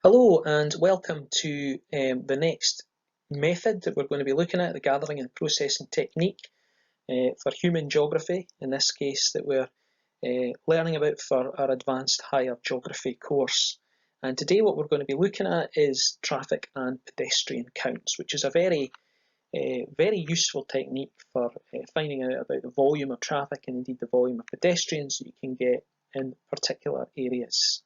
Hello and welcome to the next method that we're going to be looking at, the gathering and processing technique for human geography, in this case that we're learning about for our advanced higher geography course. And today what we're going to be looking at is traffic and pedestrian counts, which is a very useful technique for finding out about the volume of traffic and indeed the volume of pedestrians that you can get in particular areas.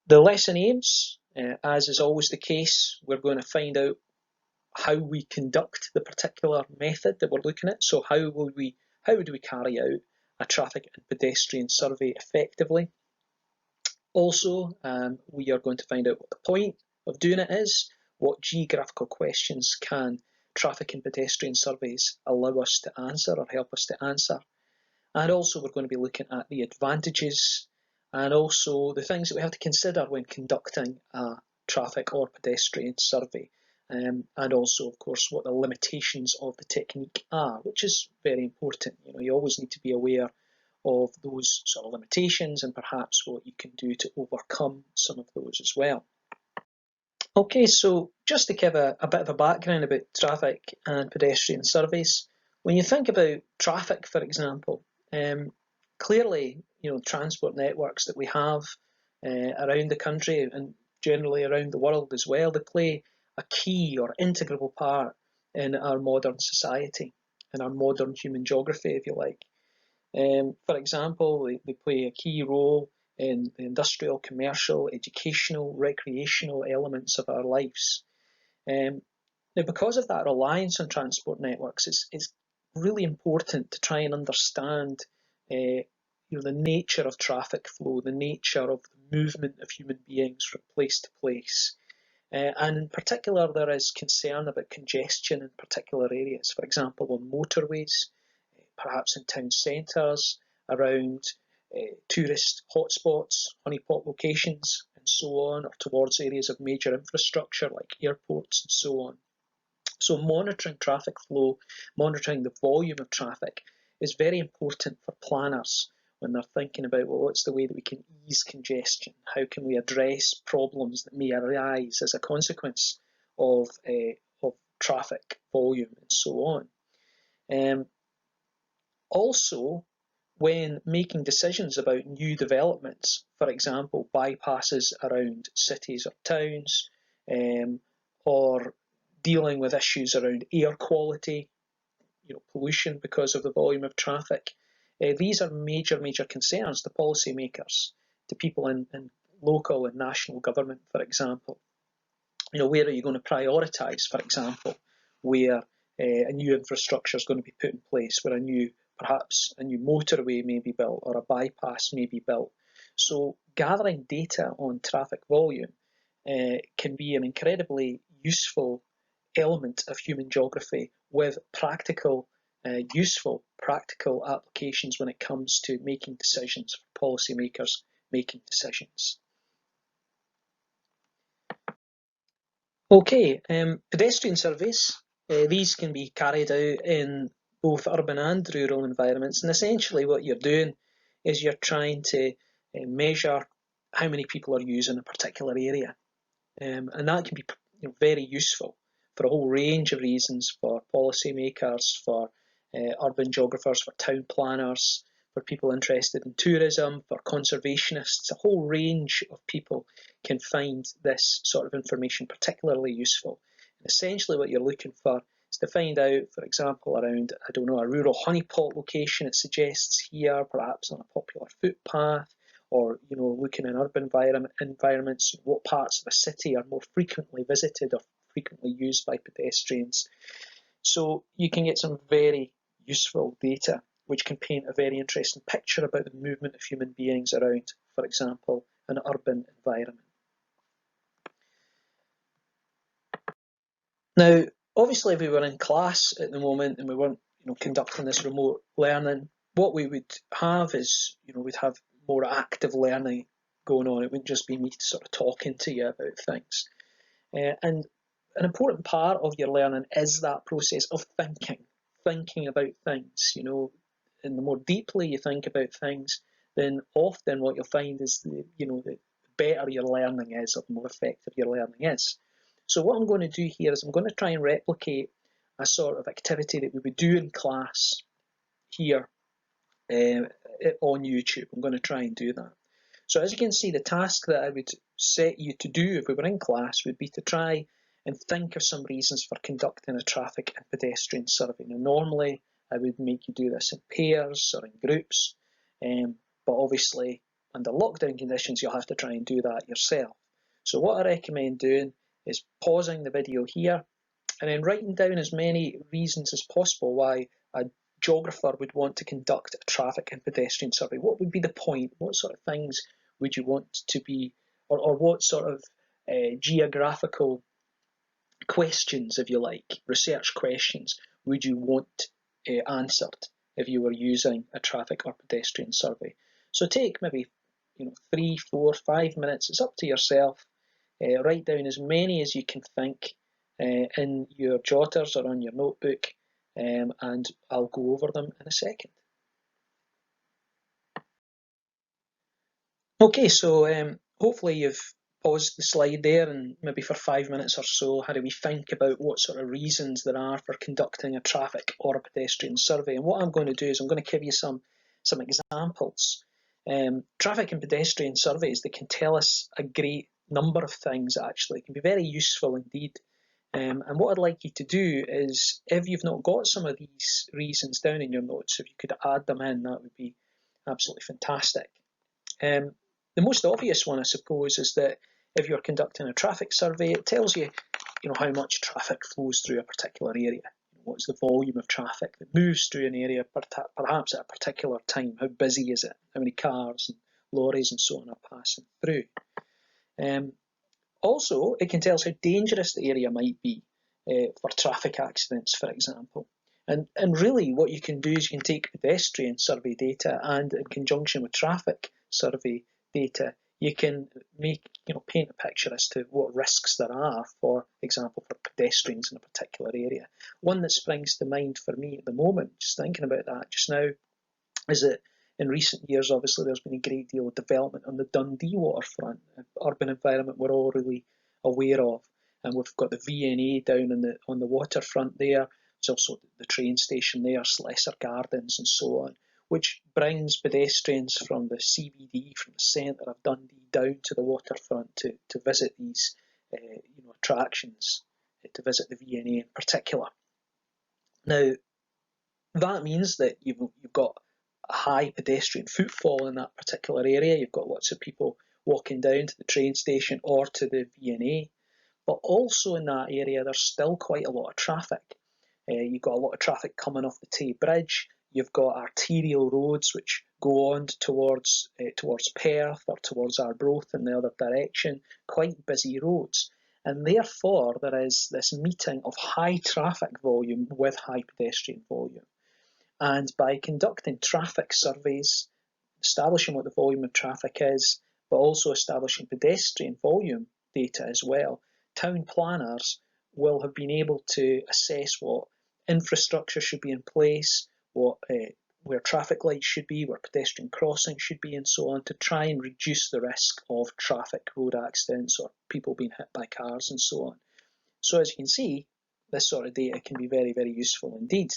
The lesson aims, as is always the case, we're going to find out how we conduct the particular method that we're looking at. So how would we carry out a traffic and pedestrian survey effectively? Also, we are going to find out what the point of doing it is, what geographical questions can traffic and pedestrian surveys allow us to answer or help us to answer. And also we're going to be looking at the advantages and also the things that we have to consider when conducting a traffic or pedestrian survey. And also, of course, what the limitations of the technique are, which is very important. You always need to be aware of those sort of limitations and perhaps what you can do to overcome some of those as well. Okay, so just to give a bit of a background about traffic and pedestrian surveys, when you think about traffic, for example, clearly, transport networks that we have around the country and generally around the world as well, they play a key or integral part in our modern society, in our modern human geography, if you like. For example, they play a key role in the industrial, commercial, educational, recreational elements of our lives. Now, because of that reliance on transport networks, it's really important to try and understand the nature of traffic flow, the nature of the movement of human beings from place to place. And in particular, there is concern about congestion in particular areas, for example, on motorways, perhaps in town centres, around tourist hotspots, honeypot locations, and so on, or towards areas of major infrastructure like airports and so on. So monitoring traffic flow, monitoring the volume of traffic is very important for planners when they're thinking about, well, what's the way that we can ease congestion? How can we address problems that may arise as a consequence of traffic volume and so on? Also, when making decisions about new developments, for example, bypasses around cities or towns, or dealing with issues around air quality, pollution because of the volume of traffic. These are major concerns to policymakers, to people in local and national government, for example. Where are you going to prioritise, for example, where a new infrastructure is going to be put in place, where perhaps a new motorway may be built or a bypass may be built. So gathering data on traffic volume can be an incredibly useful element of human geography with useful practical applications when it comes to making decisions for policymakers making decisions. Okay, pedestrian surveys. These can be carried out in both urban and rural environments, and essentially what you're doing is you're trying to measure how many people are using a particular area, and that can be very useful for a whole range of reasons, for policymakers, for urban geographers, for town planners, for people interested in tourism, for conservationists. A whole range of people can find this sort of information particularly useful. And essentially what you're looking for is to find out, for example, around, a rural honeypot location, it suggests here, perhaps on a popular footpath, or looking in urban environments, what parts of a city are more frequently visited or frequently used by pedestrians. So you can get some very useful data which can paint a very interesting picture about the movement of human beings around, for example, an urban environment. Now, obviously, if we were in class at the moment and we weren't conducting this remote learning, what we would have is, we'd have more active learning going on. It wouldn't just be me sort of talking to you about things. And an important part of your learning is that process of thinking about things, and the more deeply you think about things, then often what you'll find is the better your learning is, or the more effective your learning is. So what I'm going to do here is I'm going to try and replicate a sort of activity that we would do in class here on YouTube. I'm going to try and do that. So as you can see, the task that I would set you to do if we were in class would be to try and think of some reasons for conducting a traffic and pedestrian survey. Now, normally I would make you do this in pairs or in groups, but obviously under lockdown conditions you'll have to try and do that yourself. So what I recommend doing is pausing the video here and then writing down as many reasons as possible why a geographer would want to conduct a traffic and pedestrian survey. What would be the point? What sort of things would you want to be, or what sort of geographical questions, if you like, research questions, would you want answered if you were using a traffic or pedestrian survey? So take maybe 3, 4, 5 minutes. It's up to yourself. Write down as many as you can think in your jotters or on your notebook, and I'll go over them in a second. Okay, so hopefully you've paused the slide there and maybe for 5 minutes or so had a wee think about what sort of reasons there are for conducting a traffic or a pedestrian survey. And what I'm going to do is I'm going to give you some examples. Traffic and pedestrian surveys, they can tell us a great number of things actually. It can be very useful indeed. And what I'd like you to do is, if you've not got some of these reasons down in your notes, if you could add them in, that would be absolutely fantastic. The most obvious one, I suppose, is that if you're conducting a traffic survey, it tells you, how much traffic flows through a particular area. What's the volume of traffic that moves through an area, perhaps at a particular time? How busy is it? How many cars and lorries and so on are passing through? Also, it can tell us how dangerous the area might be for traffic accidents, for example. And really, what you can do is you can take pedestrian survey data and, in conjunction with traffic survey data, you can paint a picture as to what risks there are, for example, for pedestrians in a particular area. One that springs to mind for me at the moment, just thinking about that just now, is that in recent years, obviously, there's been a great deal of development on the Dundee waterfront, an urban environment we're all really aware of. And we've got the V&A down on the waterfront there. There's also the train station there, Slessor Gardens and so on, which brings pedestrians from the CBD, from the centre of Dundee, down to the waterfront to visit these attractions, to visit the V&A in particular. Now, that means that you've got a high pedestrian footfall in that particular area. You've got lots of people walking down to the train station or to the V&A. But also in that area, there's still quite a lot of traffic. You've got a lot of traffic coming off the Tay Bridge. You've got arterial roads which go on towards Perth or towards Arbroath in the other direction. Quite busy roads. And therefore, there is this meeting of high traffic volume with high pedestrian volume. And by conducting traffic surveys, establishing what the volume of traffic is, but also establishing pedestrian volume data as well, town planners will have been able to assess what infrastructure should be in place, where traffic lights should be, where pedestrian crossings should be, and so on, to try and reduce the risk of traffic road accidents or people being hit by cars and so on. So as you can see, this sort of data can be very, very useful indeed.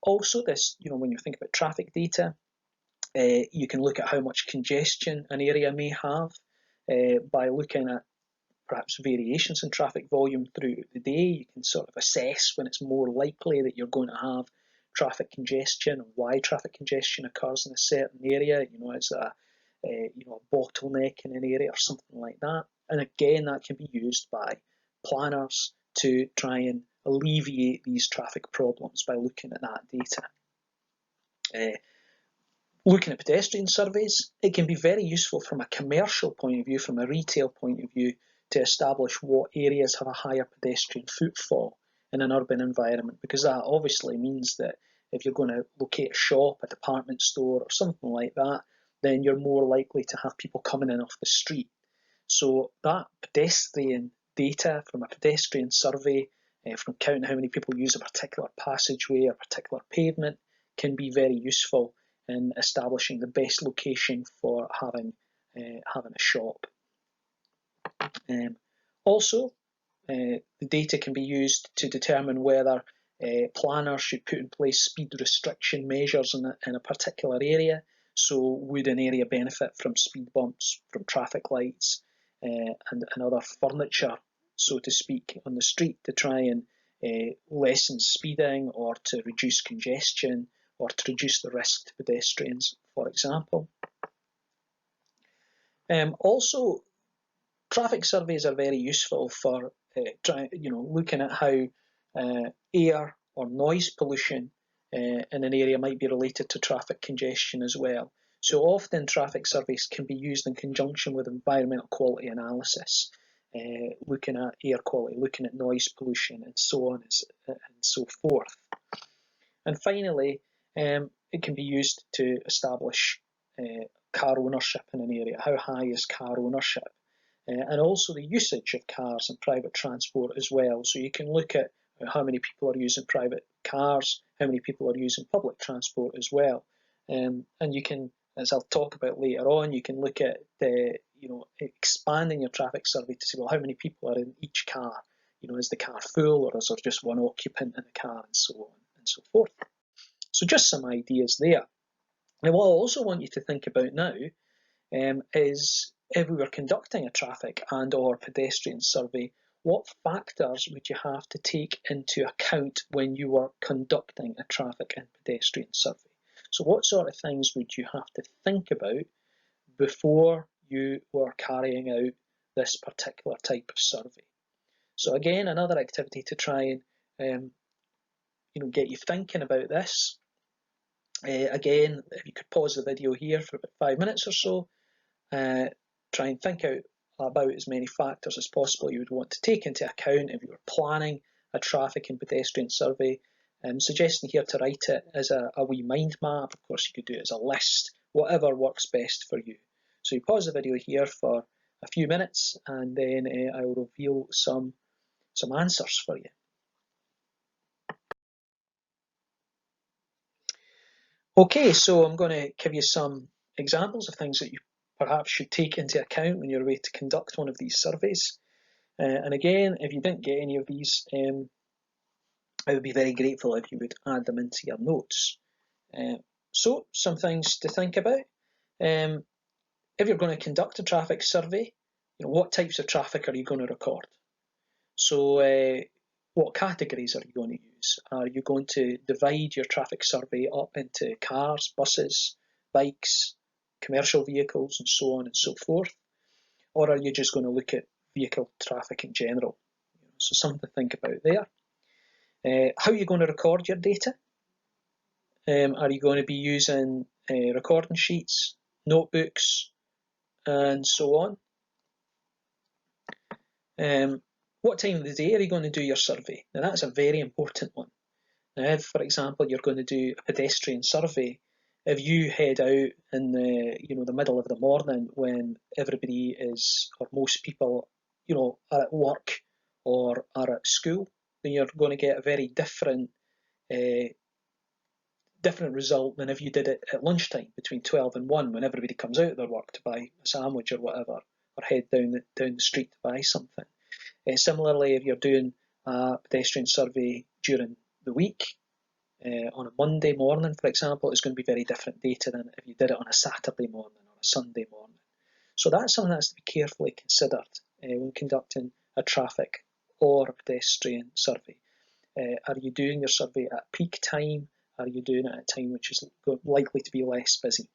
Also, this, when you think about traffic data, you can look at how much congestion an area may have by looking at perhaps variations in traffic volume through the day. You can sort of assess when it's more likely that you're going to have traffic congestion, and why traffic congestion occurs in a certain area. Is a bottleneck in an area or something like that. And again, that can be used by planners to try and alleviate these traffic problems by looking at that data. Looking at pedestrian surveys, it can be very useful from a commercial point of view, from a retail point of view, to establish what areas have a higher pedestrian footfall in an urban environment, because that obviously means that if you're going to locate a shop, a department store or something like that, then you're more likely to have people coming in off the street. So that pedestrian data from a pedestrian survey, from counting how many people use a particular passageway or particular pavement, can be very useful in establishing the best location for having having a shop. Also, the data can be used to determine whether planners should put in place speed restriction measures in a particular area. So would an area benefit from speed bumps, from traffic lights, and other furniture, so to speak, on the street to try and lessen speeding, or to reduce congestion, or to reduce the risk to pedestrians, for example. Also, traffic surveys are very useful for looking at how air or noise pollution in an area might be related to traffic congestion as well. So often traffic surveys can be used in conjunction with environmental quality analysis, looking at air quality, looking at noise pollution, and so on and so forth. And finally, it can be used to establish car ownership in an area. How high is car ownership? And also the usage of cars and private transport as well. So you can look at how many people are using private cars, how many people are using public transport as well. And you can, as I'll talk about later on, you can look at expanding your traffic survey to say, well, how many people are in each car? Is the car full, or is there just one occupant in the car, and so on and so forth. So just some ideas there. Now, what I also want you to think about now is, if we were conducting a traffic and or pedestrian survey, what factors would you have to take into account when you were conducting a traffic and pedestrian survey? So what sort of things would you have to think about before you were carrying out this particular type of survey? So again, another activity to try and get you thinking about this. Again, if you could pause the video here for about 5 minutes or so, try and think out about as many factors as possible you would want to take into account if you were planning a traffic and pedestrian survey. Suggesting here to write it as a wee mind map. Of course, you could do it as a list, whatever works best for you. So you pause the video here for a few minutes, and then I will reveal some answers for you. Okay, so I'm going to give you some examples of things that you perhaps should take into account when you're ready to conduct one of these surveys. And again, if you didn't get any of these, I would be very grateful if you would add them into your notes. So, some things to think about. If you're going to conduct a traffic survey, what types of traffic are you going to record? So, what categories are you going to use? Are you going to divide your traffic survey up into cars, buses, bikes, commercial vehicles, and so on and so forth? Or are you just going to look at vehicle traffic in general? So something to think about there. How are you going to record your data? Are you going to be using recording sheets, notebooks, and so on? What time of the day are you going to do your survey? Now that's a very important one. Now, if, for example, you're going to do a pedestrian survey, if you head out in the middle of the morning when everybody is, or most people, are at work or are at school, then you're going to get a very different result than if you did it at lunchtime between 12 and 1, when everybody comes out of their work to buy a sandwich or whatever, or head down the street to buy something. Similarly, if you're doing a pedestrian survey during the week, on a Monday morning, for example, it's going to be very different data than if you did it on a Saturday morning or a Sunday morning. So that's something that has to be carefully considered when conducting a traffic or a pedestrian survey. Are you doing your survey at peak time? Are you doing it at a time which is likely to be less busy?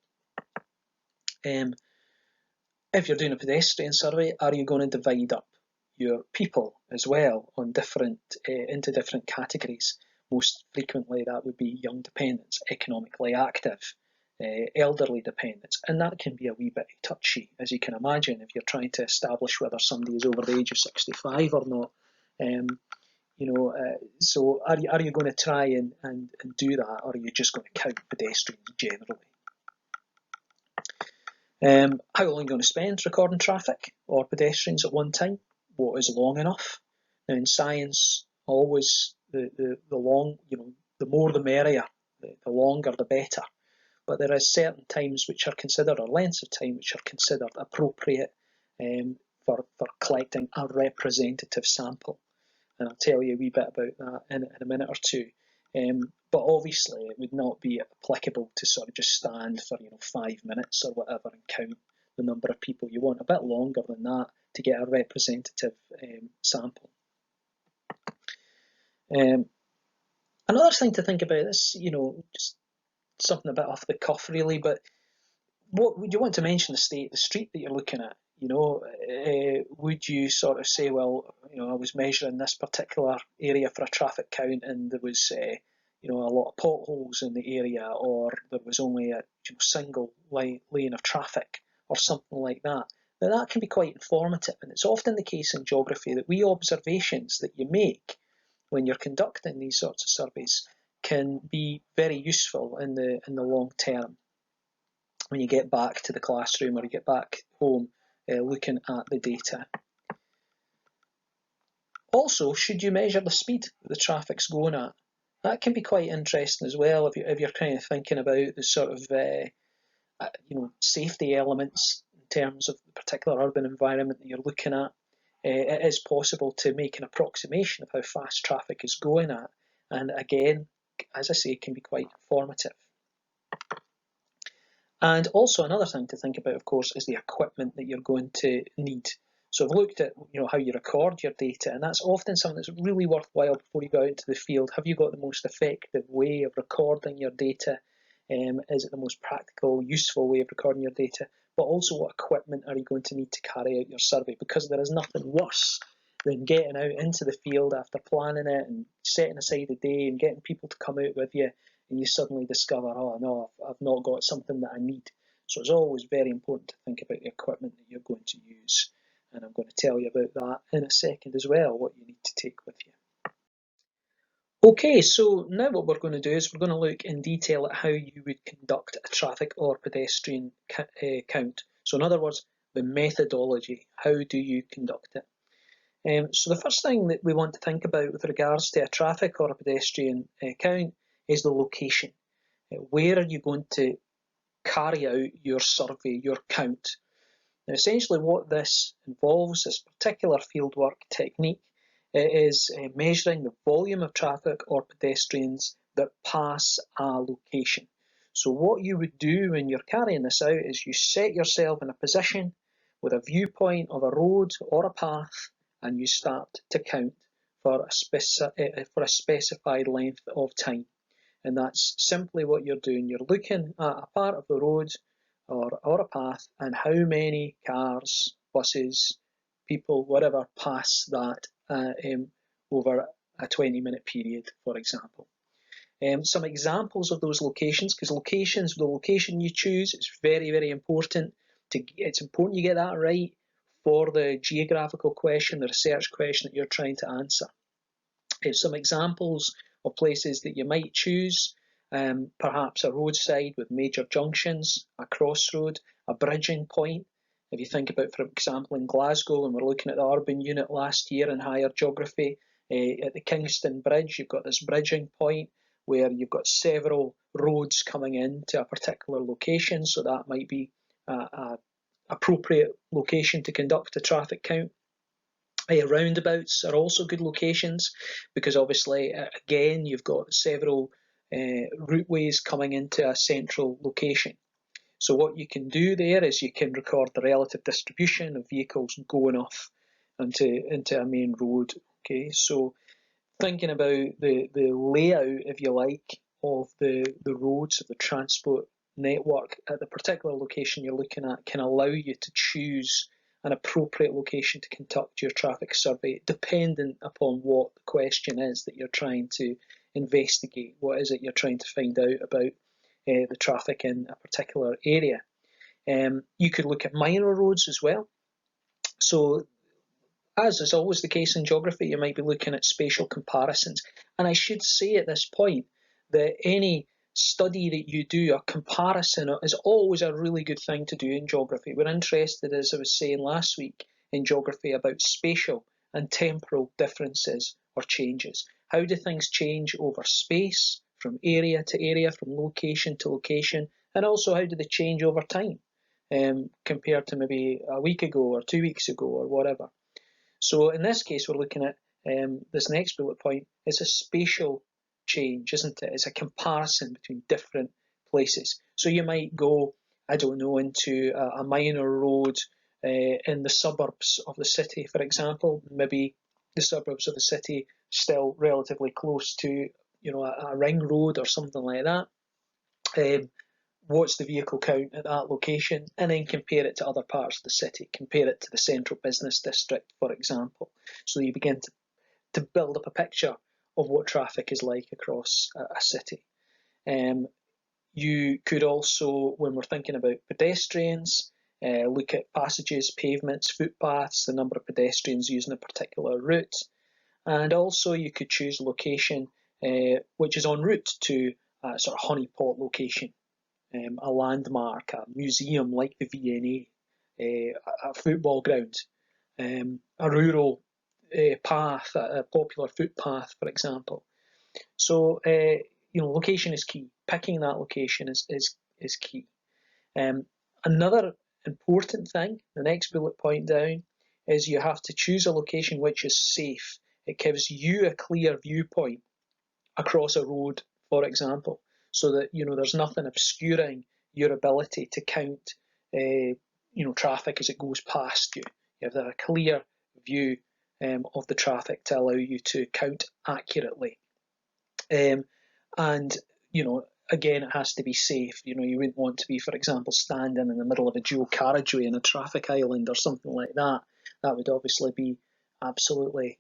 If you're doing a pedestrian survey, are you going to divide up your people as well on into different categories? Most frequently that would be young dependents, economically active, elderly dependents, and that can be a wee bit touchy, as you can imagine, if you're trying to establish whether somebody is over the age of 65 or not. So are you going to try and do that, or are you just going to count pedestrians generally? How long are you going to spend recording traffic or pedestrians at one time? What is long enough? Now in science, always the more the merrier, the longer the better. but there are certain times which are considered, or lengths of time which are considered appropriate for collecting a representative sample. And I'll tell you a wee bit about that in a minute or two. But obviously it would not be applicable to sort of just stand for 5 minutes or whatever and count the number of people. You want a bit longer than that to get a representative sample. Another thing to think about this, just something a bit off the cuff really, but what would you want to mention the street that you're looking at? Would you sort of say, well, I was measuring this particular area for a traffic count and there was a lot of potholes in the area, or there was only a single lane of traffic or something like that. Now that can be quite informative, and it's often the case in geography that wee observations that you make when you're conducting these sorts of surveys can be very useful in the long term when you get back to the classroom or you get back home looking at the data. Also, should you measure the speed the traffic's going at? That can be quite interesting as well if you're kind of thinking about the sort of safety elements in terms of the particular urban environment that you're looking at. It is possible to make an approximation of how fast traffic is going at, and again, as I say, it can be quite informative. And also another thing to think about, of course, is the equipment that you're going to need. So I've looked at how you record your data, and that's often something that's really worthwhile before you go out into the field. Have you got the most effective way of recording your data? Is it the most practical, useful way of recording your data? But also, what equipment are you going to need to carry out your survey? Because there is nothing worse than getting out into the field after planning it and setting aside a day and getting people to come out with you, and you suddenly discover, oh no, I've not got something that I need. So it's always very important to think about the equipment that you're going to use. And I'm going to tell you about that in a second as well, what you need to take with you. Okay, so now what we're going to do is we're going to look in detail at how you would conduct a traffic or pedestrian count. So in other words, the methodology, how do you conduct it? So the first thing that we want to think about with regards to a traffic or a pedestrian count is the location. Where are you going to carry out your survey, your count? Now essentially what this involves, this particular fieldwork technique, is measuring the volume of traffic or pedestrians that pass a location. So what you would do when you're carrying this out is you set yourself in a position with a viewpoint of a road or a path, and you start to count for a specified length of time. And that's simply what you're doing. You're looking at a part of the road or a path and how many cars, buses, people, whatever, pass that over a 20-minute period, for example. Some examples of those locations, because the location you choose is very, very important. It's important you get that right for the geographical question, the research question that you're trying to answer. Some examples of places that you might choose, perhaps a roadside with major junctions, a crossroad, a bridging point. If you think about, for example, in Glasgow, and we're looking at the urban unit last year in higher geography, at the Kingston Bridge, you've got this bridging point where you've got several roads coming into a particular location, so that might be an appropriate location to conduct a traffic count. Roundabouts are also good locations because obviously, again, you've got several routeways coming into a central location. So what you can do there is you can record the relative distribution of vehicles going off into a main road. Okay, so thinking about the layout, if you like, of the roads, of the transport network at the particular location you're looking at can allow you to choose an appropriate location to conduct your traffic survey, dependent upon what the question is that you're trying to investigate. What is it you're trying to find out about the traffic in a particular area? You could look at minor roads as well. So, as is always the case in geography, you might be looking at spatial comparisons. And I should say at this point that any study that you do, a comparison, is always a really good thing to do in geography. We're interested, as I was saying last week, in geography about spatial and temporal differences or changes. How do things change over space, from area to area, from location to location? And also, how do they change over time compared to maybe a week ago or 2 weeks ago or whatever. So in this case, we're looking at this next bullet point. It's a spatial change, isn't it? It's a comparison between different places. So you might go, I don't know, into a minor road in the suburbs of the city, for example. Maybe the suburbs of the city still relatively close to, a ring road or something like that. What's the vehicle count at that location, and then compare it to other parts of the city, compare it to the central business district, for example. So you begin to build up a picture of what traffic is like across a city. You could also, when we're thinking about pedestrians, look at passages, pavements, footpaths, the number of pedestrians using a particular route. And also you could choose location which is en route to a sort of honeypot location. A landmark, a museum like the V&A, a football ground, a rural path, a popular footpath, for example. So, location is key. Picking that location is key. Another important thing, the next bullet point down, is you have to choose a location which is safe. It gives you a clear viewpoint across a road, for example, so that there's nothing obscuring your ability to count traffic as it goes past you. You have a clear view of the traffic to allow you to count accurately. And again, it has to be safe. You wouldn't want to be, for example, standing in the middle of a dual carriageway in a traffic island or something like that. That would obviously be absolutely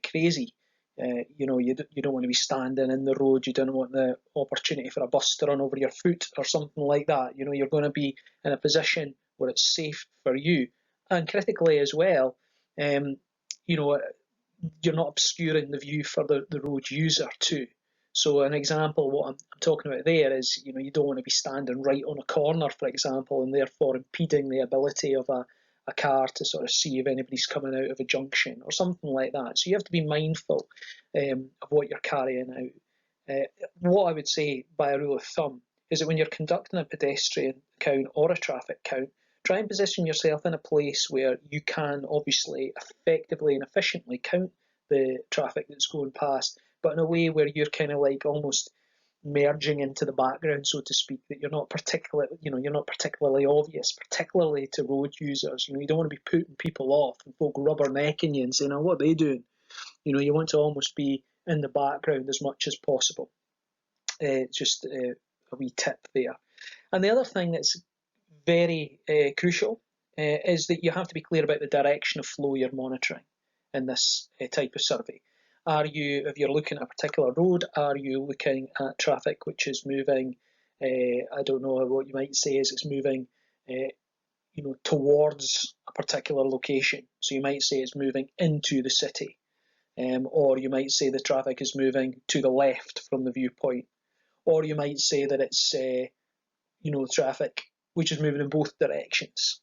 crazy. You don't want to be standing in the road. You don't want the opportunity for a bus to run over your foot or something like that. You're going to be in a position where it's safe for you, and critically as well, you're not obscuring the view for the road user too. So an example, what I'm talking about there is, you don't want to be standing right on a corner, for example, and therefore impeding the ability of a car to sort of see if anybody's coming out of a junction or something like that. So you have to be mindful of what you're carrying out. What I would say by a rule of thumb is that when you're conducting a pedestrian count or a traffic count, try and position yourself in a place where you can obviously effectively and efficiently count the traffic that's going past, but in a way where you're kind of like almost merging into the background, so to speak, that you're not particularly obvious, particularly to road users. You don't want to be putting people off and folk rubbernecking you and saying, "Oh, what are they doing?" You want to almost be in the background as much as possible. Just a wee tip there. And the other thing that's very crucial is that you have to be clear about the direction of flow you're monitoring in this type of survey. If you're looking at a particular road, are you looking at traffic which is moving, I don't know, what you might say is it's moving towards a particular location. So you might say it's moving into the city, or you might say the traffic is moving to the left from the viewpoint, or you might say that it's traffic which is moving in both directions.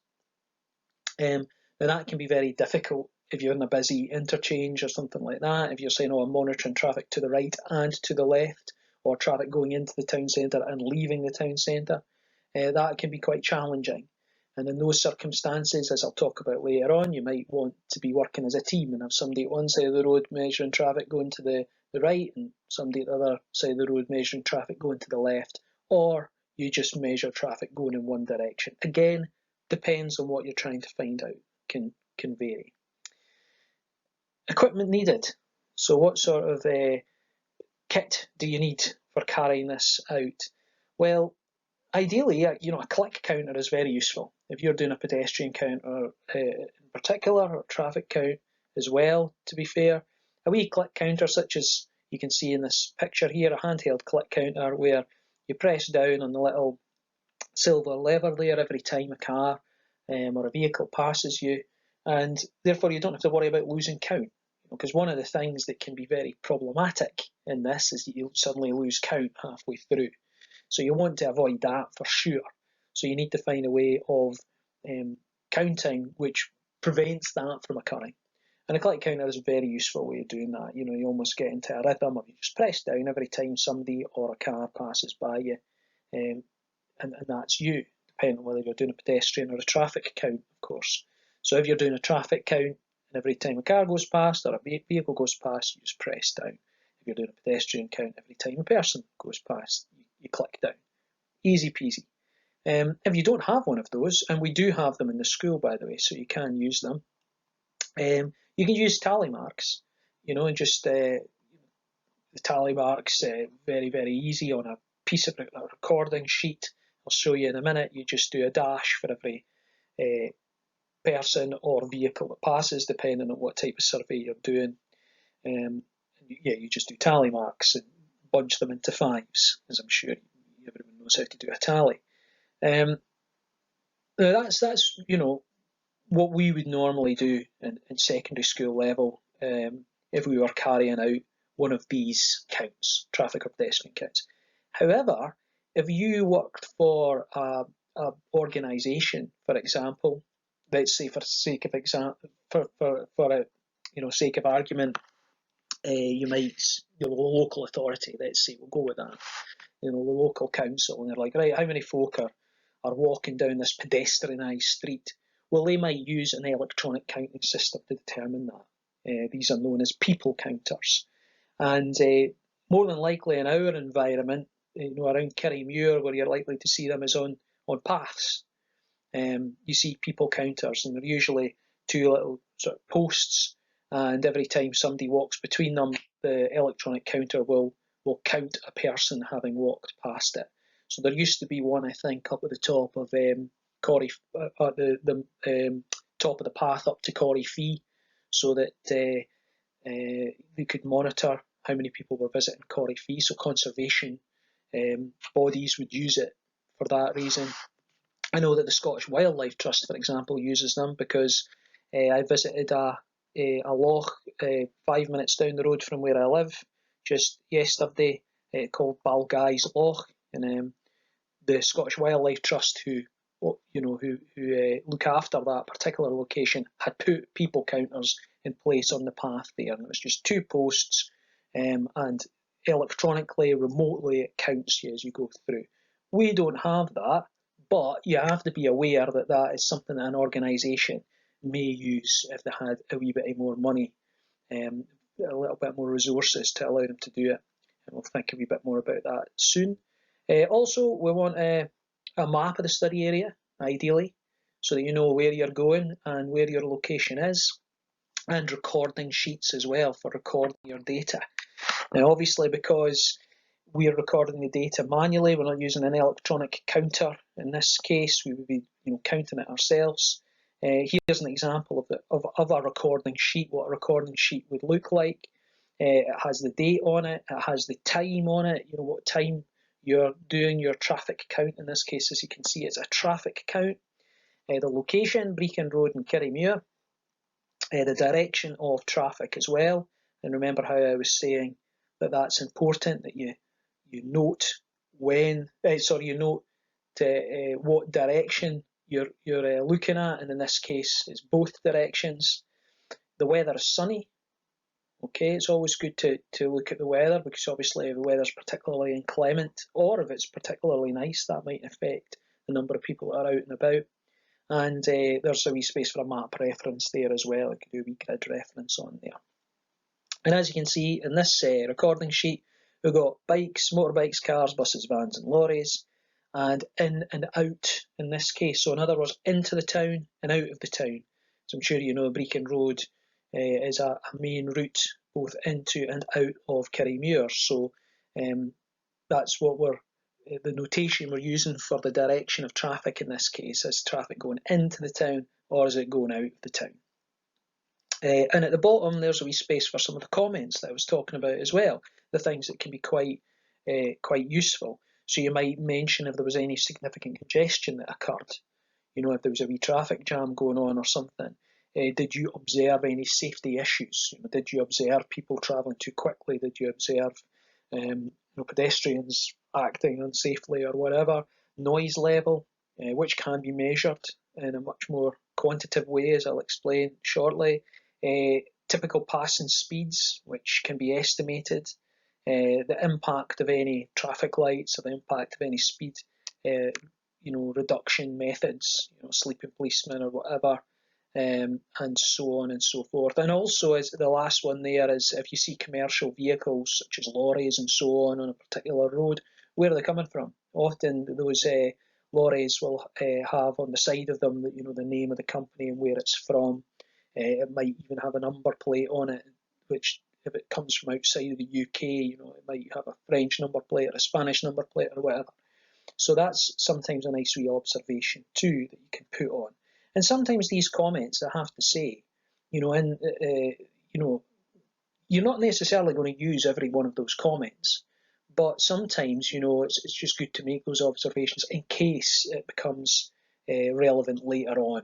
Now that can be very difficult if you're in a busy interchange or something like that. If you're saying, "Oh, I'm monitoring traffic to the right and to the left," or traffic going into the town centre and leaving the town centre, that can be quite challenging. And in those circumstances, as I'll talk about later on, you might want to be working as a team and have somebody at one side of the road measuring traffic going to the right and somebody at the other side of the road measuring traffic going to the left, or you just measure traffic going in one direction. Again, depends on what you're trying to find out, can vary. Equipment needed. So what sort of kit do you need for carrying this out? Well, ideally, a click counter is very useful. If you're doing a pedestrian count or in particular, or traffic count as well, to be fair, a wee click counter such as you can see in this picture here, a handheld click counter where you press down on the little silver lever there every time a car or a vehicle passes you, and therefore you don't have to worry about losing count. Because one of the things that can be very problematic in this is that you'll suddenly lose count halfway through. So you want to avoid that for sure. So you need to find a way of counting which prevents that from occurring. And a click counter is a very useful way of doing that. You almost get into a rhythm of you just press down every time somebody or a car passes by you. and that's you, depending on whether you're doing a pedestrian or a traffic count, of course. So if you're doing a traffic count, and every time a car goes past or a vehicle goes past, you just press down. If you're doing a pedestrian count, every time a person goes past, you click down. Easy peasy. If you don't have one of those, and we do have them in the school, by the way, so you can use them, you can use tally marks, and just the tally marks, very, very easy on a piece of a recording sheet. I'll show you in a minute. You just do a dash for every person or vehicle that passes, depending on what type of survey you're doing. You just do tally marks and bunch them into fives, as I'm sure everyone knows how to do a tally. That's what we would normally do in secondary school level if we were carrying out one of these counts, traffic or pedestrian counts. However, if you worked for a organisation, for example, let's say for sake of sake of argument, you might your local authority, let's say, we'll go with that, the local council, and they're like, right, how many folk are walking down this pedestrianised street? Well, they might use an electronic counting system to determine that. These are known as people counters. And more than likely in our environment, around Kirriemuir, where you're likely to see them, is on paths. You see people counters, and they're usually two little sort of posts, and every time somebody walks between them, the electronic counter will count a person having walked past it. So there used to be one, I think, up at the top of Corrie, at the top of the path up to Corrie Fee, so that they could monitor how many people were visiting Corrie Fee. So conservation bodies would use it for that reason. I know that the Scottish Wildlife Trust, for example, uses them, because I visited a loch 5 minutes down the road from where I live just yesterday, called Balguy's Loch, and the Scottish Wildlife Trust, who look after that particular location, had put people counters in place on the path there, and it was just two posts, and electronically, remotely, it counts you as you go through. We don't have that, but you have to be aware that that is something that an organisation may use if they had a wee bit more money, a little bit more resources to allow them to do it. And we'll think a wee bit more about that soon. Also, we want a map of the study area, ideally, so that you know where you're going and where your location is, and recording sheets as well for recording your data. Now, obviously, because we're recording the data manually, we're not using an electronic counter. In this case, we would be counting it ourselves. Here's an example of a recording sheet, what a recording sheet would look like. It has the date on it, it has the time on it, what time you're doing your traffic count. In this case, as you can see, it's a traffic count. The location, Brechin Road in Kirriemuir. The direction of traffic as well. And remember how I was saying that that's important, that you note what direction you're looking at, and in this case it's both directions. The weather is sunny. Okay, it's always good to look at the weather, because obviously if the weather's particularly inclement, or if it's particularly nice, that might affect the number of people that are out and about. And there's a wee space for a map reference there as well. I could do a wee grid reference on there. And as you can see in this recording sheet, we've got bikes, motorbikes, cars, buses, vans and lorries, and in and out in this case. So in other words, into the town and out of the town. So I'm sure you know Brechin Road is a main route both into and out of Kirriemuir. So that's what the notation we're using for the direction of traffic in this case. Is traffic going into the town, or is it going out of the town? And at the bottom, there's a wee space for some of the comments that I was talking about as well, the things that can be quite useful. So you might mention if there was any significant congestion that occurred, if there was a wee traffic jam going on or something. Did you observe any safety issues? Did you observe people travelling too quickly? Did you observe pedestrians acting unsafely or whatever? Noise level, which can be measured in a much more quantitative way, as I'll explain shortly. Typical passing speeds, which can be estimated. The impact of any traffic lights, or the impact of any speed reduction methods, sleeping policemen or whatever, and so on and so forth. And also, as the last one there is, if you see commercial vehicles such as lorries and so on a particular road, where are they coming from? Often those lorries will have on the side of them the name of the company and where it's from. It might even have a number plate on it, which if it comes from outside of the UK, it might have a French number plate or a Spanish number plate or whatever. So that's sometimes a nice wee observation too that you can put on. And sometimes these comments, I have to say, you're not necessarily going to use every one of those comments, but sometimes, it's just good to make those observations in case it becomes relevant later on.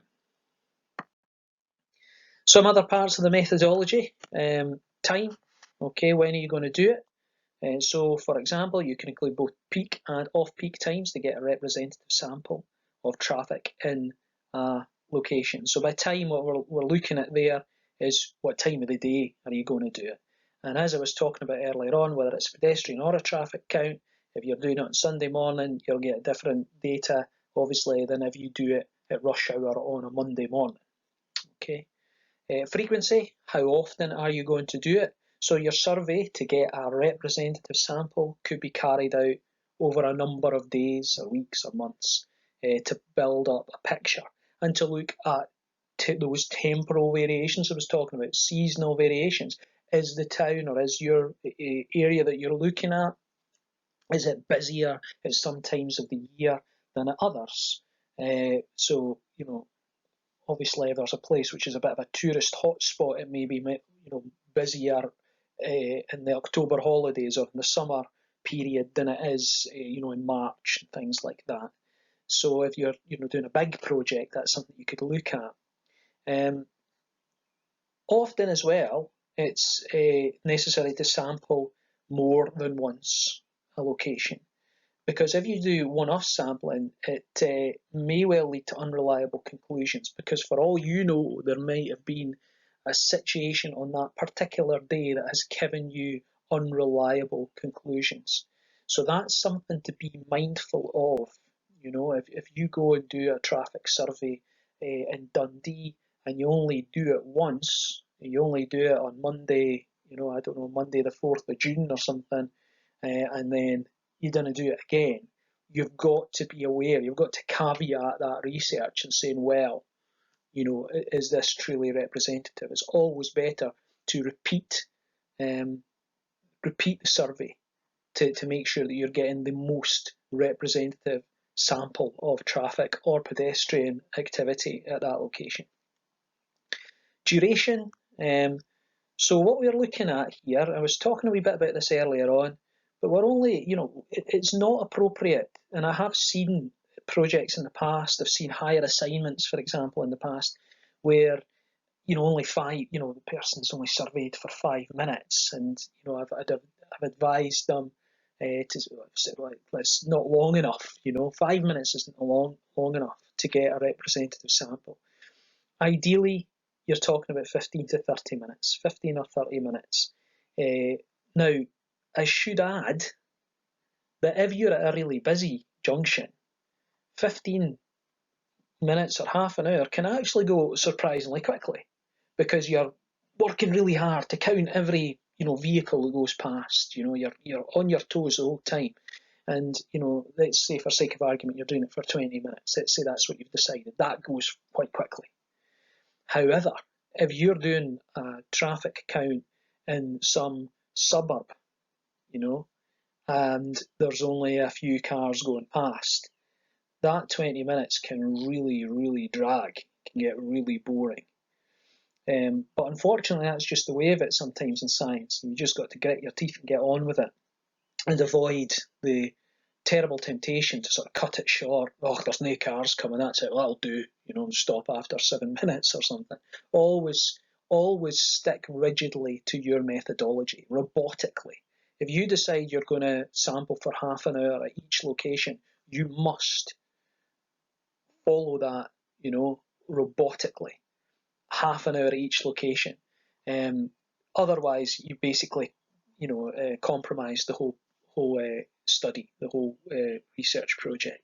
Some other parts of the methodology, time. Okay, when are you going to do it? So, for example, you can include both peak and off-peak times to get a representative sample of traffic in a location. So by time, what we're looking at there is what time of the day are you going to do it. And as I was talking about earlier on, whether it's pedestrian or a traffic count, if you're doing it on Sunday morning, you'll get different data, obviously, than if you do it at rush hour on a Monday morning. Okay. Frequency, how often are you going to do it? So your survey to get a representative sample could be carried out over a number of days or weeks or months to build up a picture and to look at those temporal variations I was talking about, seasonal variations. Is the town or is your area that you're looking at, is it busier at some times of the year than at others? So, obviously, if there's a place which is a bit of a tourist hotspot, it may be busier in the October holidays or in the summer period than it is in March and things like that. So if you're doing a big project, that's something you could look at. Often as well, it's necessary to sample more than once a location. Because if you do one-off sampling, it may well lead to unreliable conclusions, because for all you know, there might have been a situation on that particular day that has given you unreliable conclusions. So that's something to be mindful of. If you go and do a traffic survey in Dundee and you only do it once, you only do it on Monday, I don't know, Monday the 4th of June or something, and then you didn't do it again, you've got to be aware, you've got to caveat that research and saying, well, is this truly representative? It's always better to repeat the survey to make sure that you're getting the most representative sample of traffic or pedestrian activity at that location. Duration. So what we're looking at here, I was talking a wee bit about this earlier on, but we're only, it's not appropriate. And I have seen projects in the past, I've seen higher assignments, for example, in the past, where, only the person's only surveyed for 5 minutes. And, I've advised them to say, right, it's not long enough, 5 minutes isn't long enough to get a representative sample. Ideally, you're talking about 15 to 30 minutes, 15 or 30 minutes. Now, I should add that if you're at a really busy junction, 15 minutes or half an hour can actually go surprisingly quickly, because you're working really hard to count every vehicle that goes past. You're on your toes the whole time. And, let's say for sake of argument, you're doing it for 20 minutes. Let's say that's what you've decided. That goes quite quickly. However, if you're doing a traffic count in some suburb, and there's only a few cars going past, that 20 minutes can really, really drag, can get really boring. But unfortunately, that's just the way of it sometimes in science. You just got to grit your teeth and get on with it and avoid the terrible temptation to sort of cut it short. Oh, there's no cars coming, that's it, that'll do, stop after 7 minutes or something. Always stick rigidly to your methodology, robotically. If you decide you're going to sample for half an hour at each location, you must follow that, robotically. Half an hour at each location. Otherwise, you basically, compromise the whole study, the whole research project.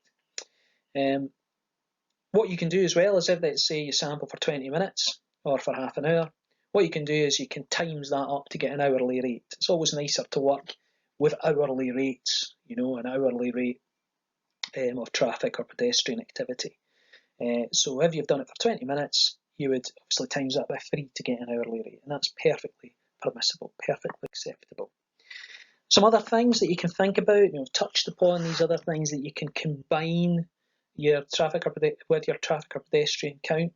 What you can do as well is, if let's say you sample for 20 minutes or for half an hour, what you can do is you can times that up to get an hourly rate. It's always nicer to work with hourly rates, an hourly rate of traffic or pedestrian activity. So if you've done it for 20 minutes, you would obviously times that by 3 to get an hourly rate, and that's perfectly permissible, perfectly acceptable. Some other things that you can think about, touched upon these other things, that you can combine your traffic with your traffic or pedestrian count,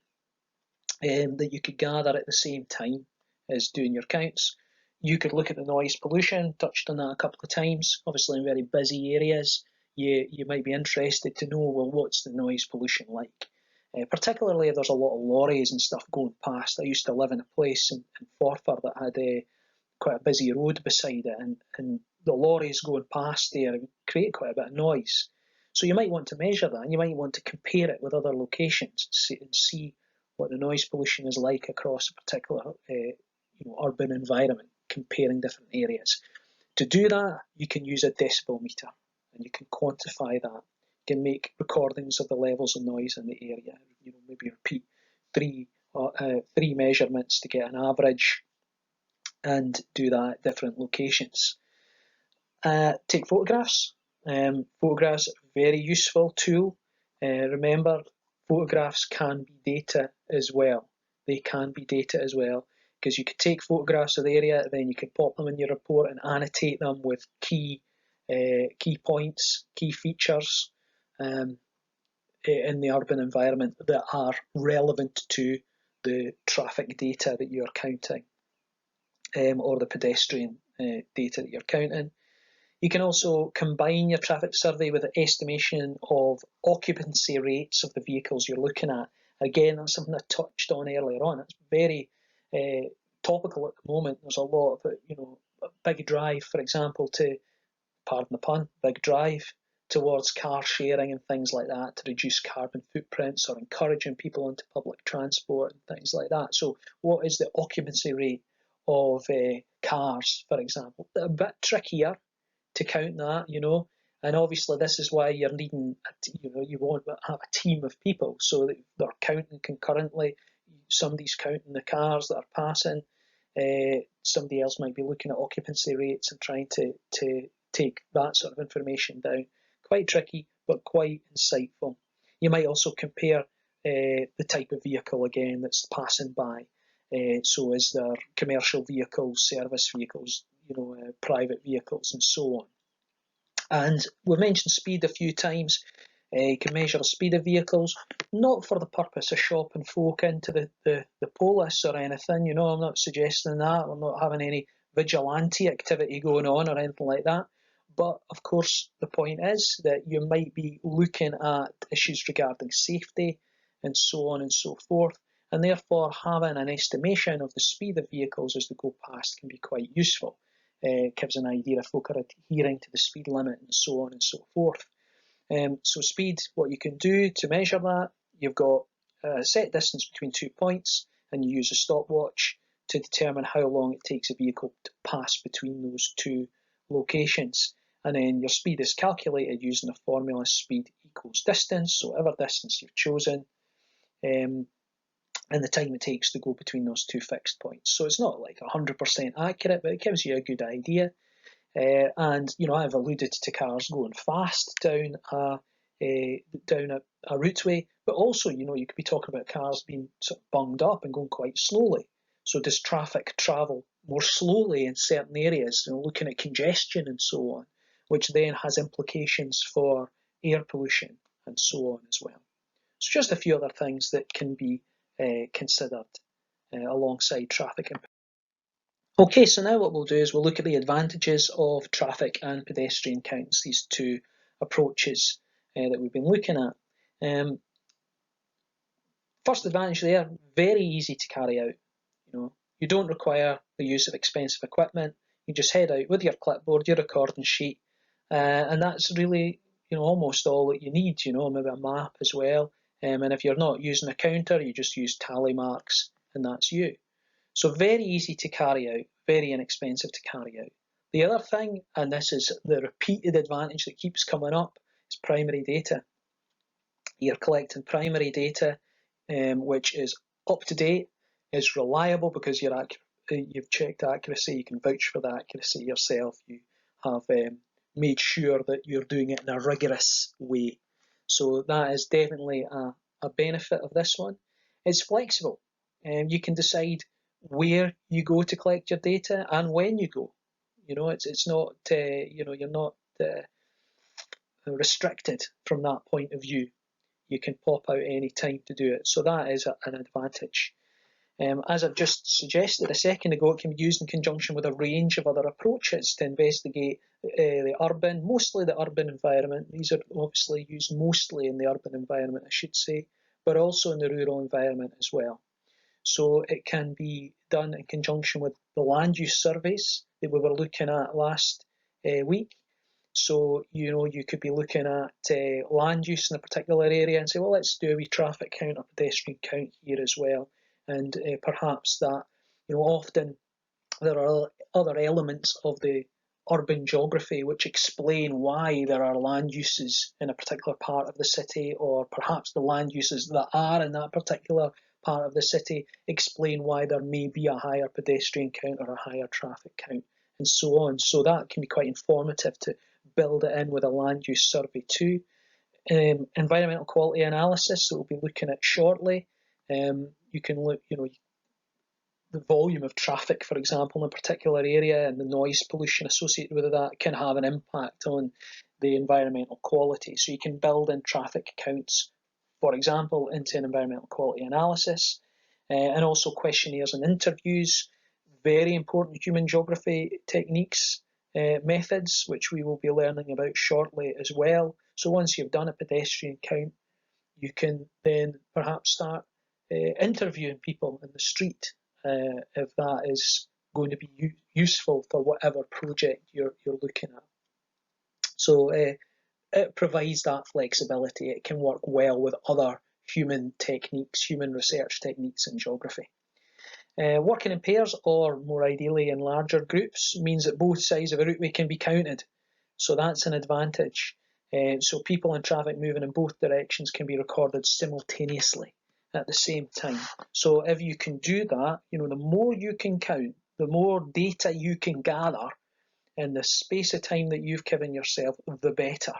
that you could gather at the same time as doing your counts. You could look at the noise pollution, touched on that a couple of times. Obviously, in very busy areas, you might be interested to know, well, what's the noise pollution like? Particularly if there's a lot of lorries and stuff going past. I used to live in a place in Forfar that had quite a busy road beside it, and the lorries going past there create quite a bit of noise. So you might want to measure that, and you might want to compare it with other locations and see what the noise pollution is like across a particular urban environment, comparing different areas. To do that, you can use a decibel meter, and you can quantify that. You can make recordings of the levels of noise in the area. Maybe repeat three measurements to get an average, and do that at different locations. Take photographs. Photographs are a very useful tool. Remember, photographs can be data as well. They can be data as well, because you could take photographs of the area, then you could pop them in your report and annotate them with key points, key features in the urban environment that are relevant to the traffic data that you're counting, or the pedestrian data that you're counting. You can also combine your traffic survey with the estimation of occupancy rates of the vehicles you're looking at. Again, that's something I touched on earlier on. It's very topical at the moment. There's a lot of a big drive, for example, pardon the pun, big drive towards car sharing and things like that, to reduce carbon footprints, or encouraging people onto public transport and things like that. So what is the occupancy rate of cars, for example? A bit trickier to count that, and obviously this is why you're needing, you want to have a team of people so that they're counting concurrently. Somebody's counting the cars that are passing, somebody else might be looking at occupancy rates and trying to take that sort of information down. Quite tricky, but quite insightful. You might also compare the type of vehicle again that's passing by. So is there commercial vehicles, service vehicles, private vehicles, and so on. And we've mentioned speed a few times. You can measure the speed of vehicles, not for the purpose of shopping folk into the polis or anything. I'm not suggesting that. I'm not having any vigilante activity going on or anything like that. But of course, the point is that you might be looking at issues regarding safety and so on and so forth. And therefore, having an estimation of the speed of vehicles as they go past can be quite useful. It gives an idea if folk are adhering to the speed limit and so on and so forth. So speed, what you can do to measure that, you've got a set distance between 2 points, and you use a stopwatch to determine how long it takes a vehicle to pass between those two locations. And then your speed is calculated using the formula speed equals distance, so whatever distance you've chosen, and the time it takes to go between those two fixed points. So it's not like 100% accurate, but it gives you a good idea. And I've alluded to cars going fast down a routeway, but also you could be talking about cars being sort of bunged up and going quite slowly. So does traffic travel more slowly in certain areas? Looking at congestion and so on, which then has implications for air pollution and so on as well. So just a few other things that can be considered alongside traffic. Okay, so now what we'll do is we'll look at the advantages of traffic and pedestrian counts, these two approaches that we've been looking at. First advantage there, very easy to carry out. You don't require the use of expensive equipment. You just head out with your clipboard, your recording sheet, and that's really almost all that you need. Maybe a map as well. And if you're not using a counter, you just use tally marks, and that's you. So very easy to carry out, very inexpensive to carry out. The other thing, and this is the repeated advantage that keeps coming up, is primary data. You're collecting primary data, which is up to date, is reliable because you've checked accuracy, you can vouch for the accuracy yourself, you have made sure that you're doing it in a rigorous way. So that is definitely a benefit of this one. It's flexible. You can decide where you go to collect your data and when you go. It's not, you're not restricted from that point of view. You can pop out any time to do it. So that is an advantage. As I've just suggested a second ago, it can be used in conjunction with a range of other approaches to investigate mostly the urban environment. These are obviously used mostly in the urban environment, I should say, but also in the rural environment as well. So it can be done in conjunction with the land use surveys that we were looking at last week. So, you could be looking at land use in a particular area and say, well, let's do a wee traffic count or pedestrian count here as well. And perhaps that, often there are other elements of the urban geography which explain why there are land uses in a particular part of the city, or perhaps the land uses that are in that particular part of the city explain why there may be a higher pedestrian count or a higher traffic count, and so on. So that can be quite informative to build it in with a land use survey too. Environmental quality analysis that we'll be looking at shortly. You can look, the volume of traffic, for example, in a particular area and the noise pollution associated with that can have an impact on the environmental quality. So you can build in traffic counts, for example, into an environmental quality analysis, and also questionnaires and interviews, very important human geography techniques, methods, which we will be learning about shortly as well. So once you've done a pedestrian count, you can then perhaps start interviewing people in the street if that is going to be useful for whatever project you're looking at. So it provides that flexibility. It can work well with other human techniques, human research techniques in geography. Working in pairs, or more ideally in larger groups, means that both sides of a route can be counted. So that's an advantage. So people and traffic moving in both directions can be recorded simultaneously at the same time. So if you can do that, the more you can count, the more data you can gather in the space of time that you've given yourself, the better.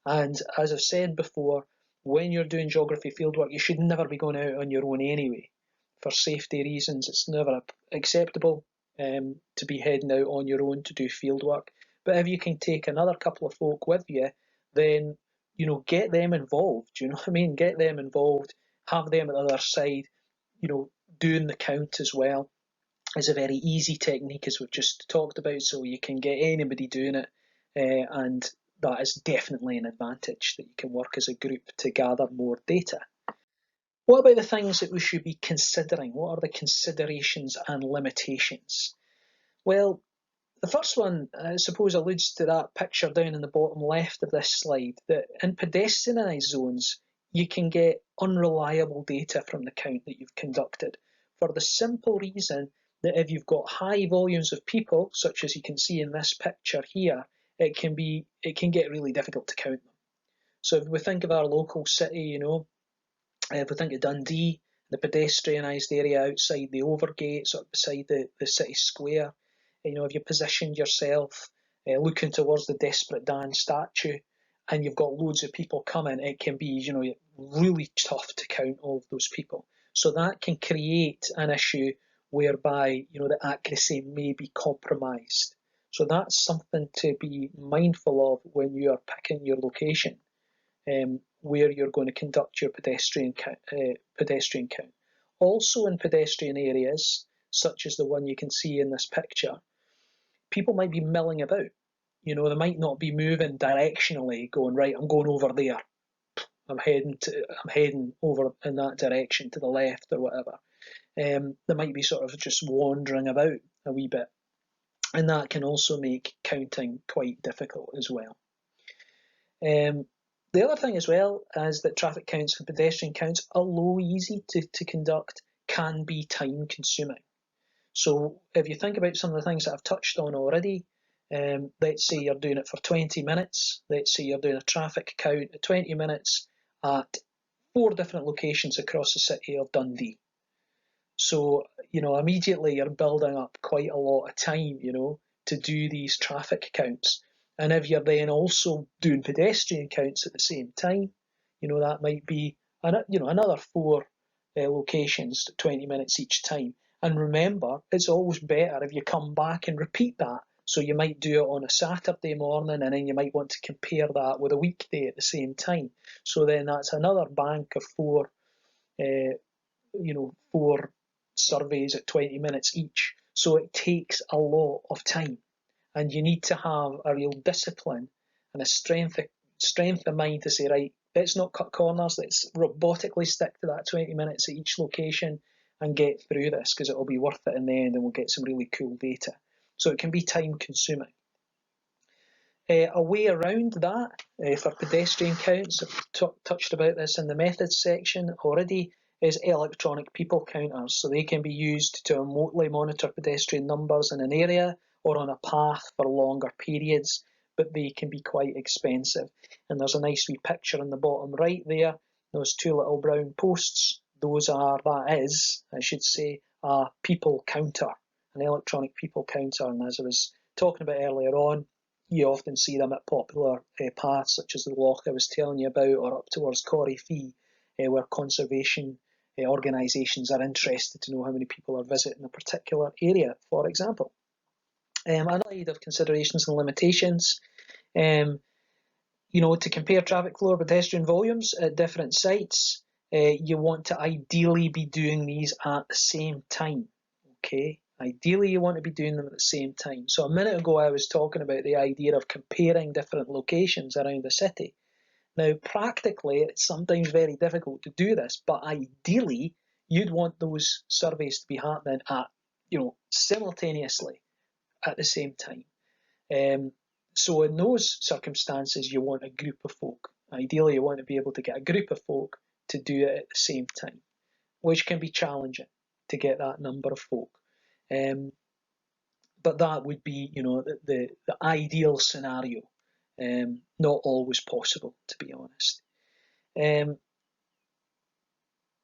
And as I've said before, when you're doing geography fieldwork, you should never be going out on your own anyway. For safety reasons, it's never acceptable to be heading out on your own to do fieldwork. But if you can take another couple of folk with you, then, get them involved. Do you know what I mean? Get them involved, have them at the other side, doing the count as well. It's a very easy technique, as we've just talked about, so you can get anybody doing it, and that is definitely an advantage, that you can work as a group to gather more data. What about the things that we should be considering? What are the considerations and limitations? Well, the first one, I suppose, alludes to that picture down in the bottom left of this slide, that in pedestrianised zones, you can get unreliable data from the count that you've conducted, for the simple reason that if you've got high volumes of people, such as you can see in this picture here, it can get really difficult to count them. So if we think of our local city, if we think of Dundee, the pedestrianised area outside the Overgate, sort of beside the city square, if you positioned yourself looking towards the Desperate Dan statue, and you've got loads of people coming, it can be, really tough to count all of those people. So that can create an issue whereby, the accuracy may be compromised. So that's something to be mindful of when you are picking your location, where you're going to conduct your pedestrian count. Also in pedestrian areas, such as the one you can see in this picture, people might be milling about. They might not be moving directionally, going, right, I'm going over there. I'm heading over in that direction to the left or whatever. They might be sort of just wandering about a wee bit. And that can also make counting quite difficult as well. The other thing as well is that traffic counts and pedestrian counts, although easy to conduct, can be time consuming. So if you think about some of the things that I've touched on already, let's say you're doing it for 20 minutes, let's say you're doing a traffic count at 20 minutes at 4 different locations across the city of Dundee. So, immediately you're building up quite a lot of time, to do these traffic counts. And if you're then also doing pedestrian counts at the same time, that might be, another 4 locations, 20 minutes each time. And remember, it's always better if you come back and repeat that. So you might do it on a Saturday morning, and then you might want to compare that with a weekday at the same time. So then that's another bank of 4 surveys at 20 minutes each. So it takes a lot of time, and you need to have a real discipline and a strength of mind to say, right, let's not cut corners, let's robotically stick to that 20 minutes at each location and get through this, because it'll be worth it in the end and we'll get some really cool data. So it can be time consuming. A way around that for pedestrian counts, I've touched about this in the methods section already, is electronic people counters. So they can be used to remotely monitor pedestrian numbers in an area or on a path for longer periods, but they can be quite expensive. And there's a nice wee picture in the bottom right there, those 2 little brown posts. That is, I should say, a people counter, an electronic people counter. And as I was talking about earlier on, you often see them at popular paths such as the loch I was telling you about, or up towards Corrie Fee, where conservation organisations are interested to know how many people are visiting a particular area, for example. Another side of considerations and limitations, to compare traffic flow or pedestrian volumes at different sites, you want to ideally be doing these at the same time, okay? Ideally, you want to be doing them at the same time. So a minute ago, I was talking about the idea of comparing different locations around the city. Now, practically, it's sometimes very difficult to do this, but ideally, you'd want those surveys to be happening at, simultaneously at the same time. So in those circumstances, you want a group of folk. Ideally, you want to be able to get a group of folk to do it at the same time, which can be challenging to get that number of folk. But that would be, the ideal scenario. Not always possible, to be honest.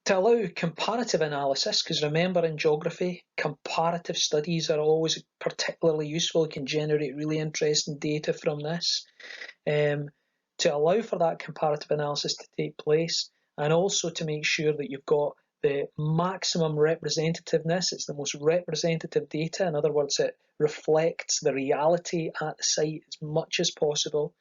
To allow comparative analysis, because remember in geography, comparative studies are always particularly useful. You can generate really interesting data from this. To allow for that comparative analysis to take place, and also to make sure that you've got the maximum representativeness, it's the most representative data. In other words, it reflects the reality at the site as much as possible.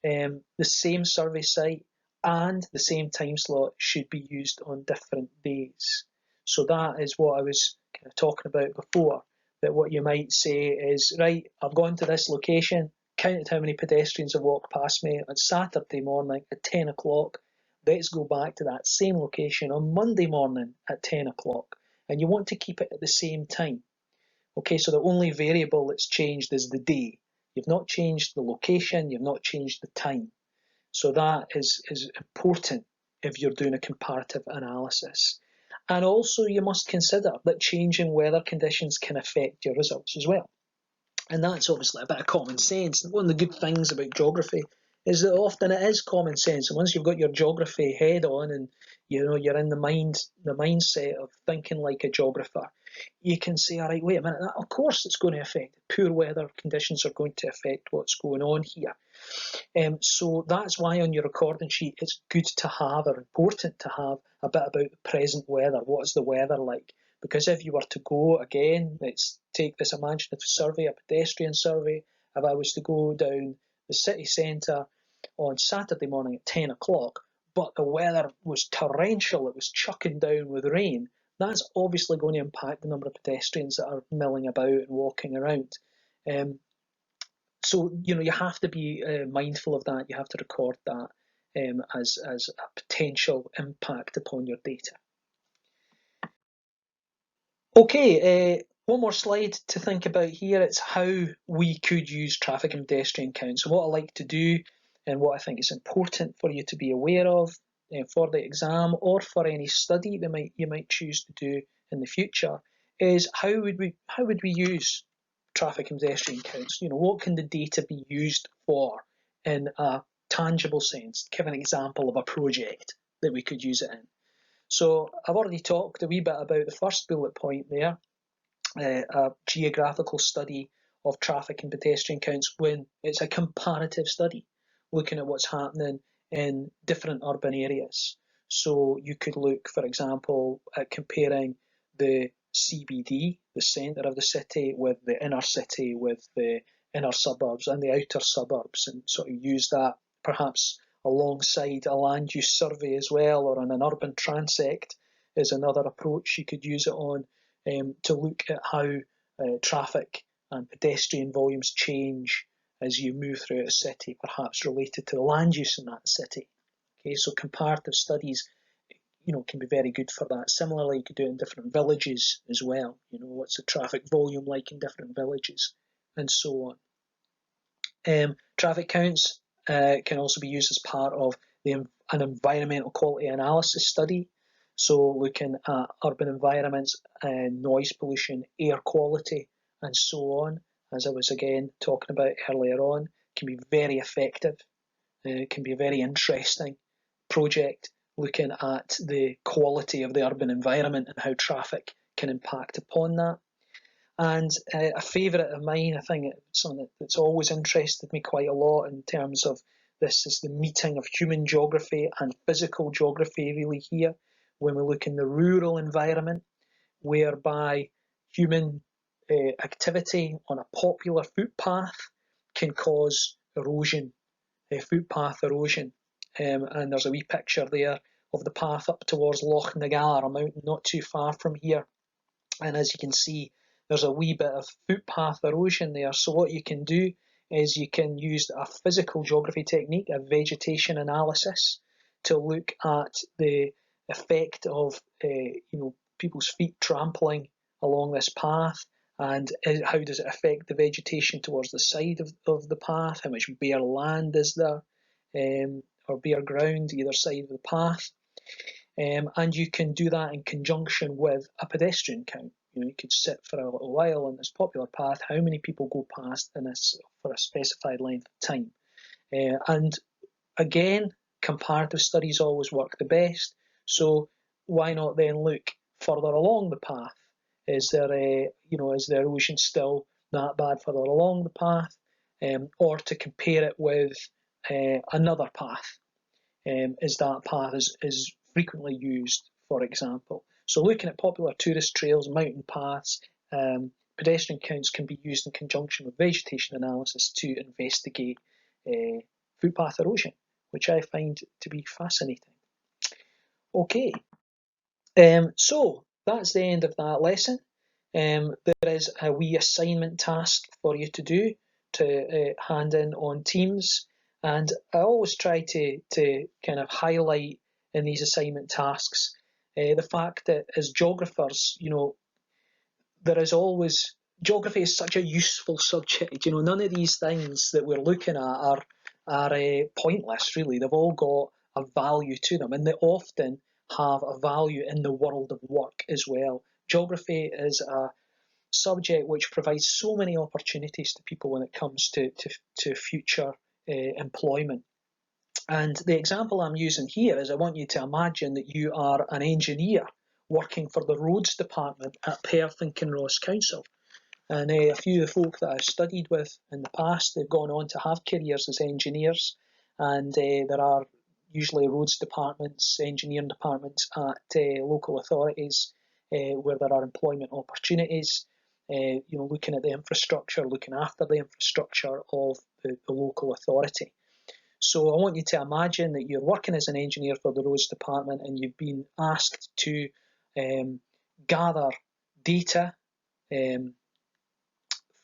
The same survey site and the same time slot should be used on different days. So that is what I was kind of talking about before, that what you might say is, right, I've gone to this location, counted how many pedestrians have walked past me on Saturday morning at 10 o'clock. Let's go back to that same location on Monday morning at 10 o'clock. And you want to keep it at the same time. Okay, so the only variable that's changed is the day. You've not changed the location, you've not changed the time. So that is important if you're doing a comparative analysis. And also you must consider that changing weather conditions can affect your results as well. And that's obviously a bit of common sense. One of the good things about geography is that often it is common sense. And once you've got your geography head on and you're in the mindset of thinking like a geographer, you can say, all right, wait a minute, of course it's going to affect. Poor weather conditions are going to affect what's going on here. So that's why on your recording sheet it's good to have, or important to have, a bit about the present weather. What is the weather like? Because if you were to go, again, let's take this imaginative survey, a pedestrian survey. If I was to go down the city centre on Saturday morning at 10 o'clock, but the weather was torrential, it was chucking down with rain, that's obviously going to impact the number of pedestrians that are milling about and walking around. So, you have to be mindful of that. You have to record that as a potential impact upon your data. Okay, one more slide to think about here. It's how we could use traffic and pedestrian counts. So what I like to do, and what I think is important for you to be aware of for the exam or for any study that you might choose to do in the future, is how would we use traffic and pedestrian counts? What can the data be used for in a tangible sense? Give an example of a project. that we could use it in. So I've already talked a wee bit about the first bullet point there, a geographical study of traffic and pedestrian counts when it's a comparative study, looking at what's happening in different urban areas. So you could look, for example, at comparing the CBD, the centre of the city, with the inner city, with the inner suburbs and the outer suburbs, and sort of use that perhaps alongside a land use survey as well, or on an urban transect is another approach you could use it on, to look at how traffic and pedestrian volumes change as you move through a city, perhaps related to the land use in that city. Okay, so comparative studies, can be very good for that. Similarly, you could do it in different villages as well. What's the traffic volume like in different villages, and so on. Traffic counts can also be used as part of an environmental quality analysis study. So looking at urban environments and noise pollution, air quality, and so on, as I was again talking about earlier on, can be very effective. It can be a very interesting project looking at the quality of the urban environment and how traffic can impact upon that. And a favourite of mine, I think something that's always interested me quite a lot in terms of this, is the meeting of human geography and physical geography really here, when we look in the rural environment, whereby human activity on a popular footpath can cause erosion, footpath erosion. And there's a wee picture there of the path up towards Loch Nagar, a mountain not too far from here. And as you can see, there's a wee bit of footpath erosion there. So what you can do is you can use a physical geography technique, a vegetation analysis, to look at the effect of people's feet trampling along this path, and how does it affect the vegetation towards the side of the path, how much bare land is there, or bare ground either side of the path. And you can do that in conjunction with a pedestrian count. You could sit for a little while on this popular path, how many people go past in this for a specified length of time. And again, comparative studies always work the best. So why not then look further along the path? Is the erosion still that bad further along the path? Or to compare it with another path. Is that path is frequently used, for example. So looking at popular tourist trails, mountain paths, pedestrian counts can be used in conjunction with vegetation analysis to investigate footpath erosion, which I find to be fascinating. Okay, so that's the end of that lesson. There is a wee assignment task for you to do, to hand in on Teams, and I always try to kind of highlight in these assignment tasks the fact that as geographers, there is always, geography is such a useful subject. None of these things that we're looking at are pointless, really. They've all got a value to them, and they often have a value in the world of work as well. Geography is a subject which provides so many opportunities to people when it comes to future employment. And the example I'm using here is, I want you to imagine that you are an engineer working for the roads department at Perth and Kinross Council. And a few of the folk that I've studied with in the past, they've gone on to have careers as engineers. And there are usually roads departments, engineering departments at local authorities where there are employment opportunities. Looking at the infrastructure, looking after the infrastructure of the local authority. So I want you to imagine that you're working as an engineer for the roads department, and you've been asked to gather data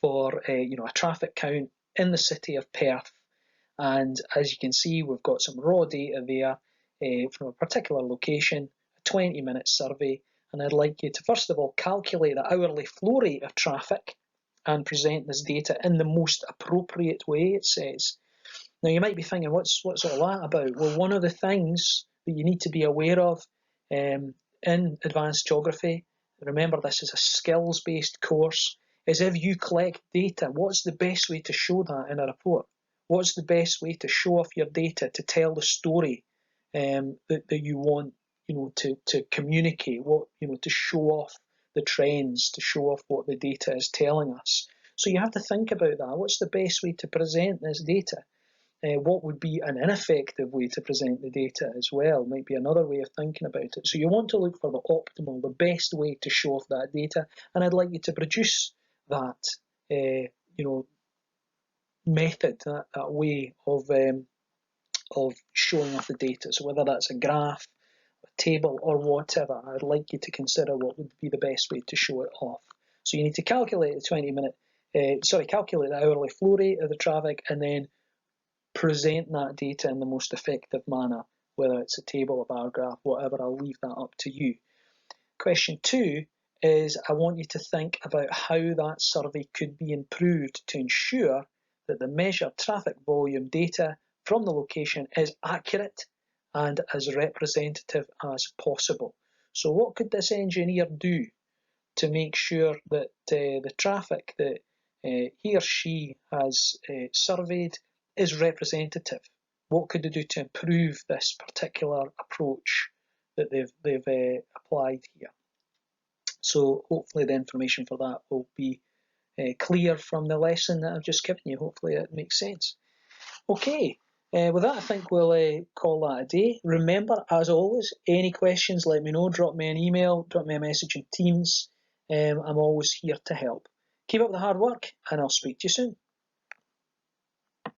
for a traffic count in the city of Perth. And as you can see, we've got some raw data there from a particular location, a 20-minute survey. And I'd like you to first of all calculate the hourly flow rate of traffic and present this data in the most appropriate way, it says. Now you might be thinking, what's all that about? Well, one of the things that you need to be aware of in advanced geography, remember this is a skills-based course, is if you collect data, what's the best way to show that in a report? What's the best way to show off your data to tell the story that you want, to communicate, what, to show off the trends, to show off what the data is telling us. So you have to think about that. What's the best way to present this data? What would be an ineffective way to present the data as well? Might be another way of thinking about it. So you want to look for the optimal, the best way to show off that data, and I'd like you to produce that, method, that way of showing off the data. So whether that's a graph, a table, or whatever, I'd like you to consider what would be the best way to show it off. So you need to calculate calculate the hourly flow rate of the traffic, and then present that data in the most effective manner, whether it's a table, a bar graph, whatever. I'll leave that up to you. Question 2 is, I want you to think about how that survey could be improved to ensure that the measured traffic volume data from the location is accurate and as representative as possible. So what could this engineer do to make sure that the traffic that he or she has surveyed is representative? What could they do to improve this particular approach that they've applied here? So hopefully the information for that will be clear from the lesson that I've just given you. Hopefully it makes sense. Okay, with that I think we'll call that a day. Remember, as always, any questions, let me know. Drop me an email, drop me a message in Teams. I'm always here to help. Keep up the hard work, and I'll speak to you soon.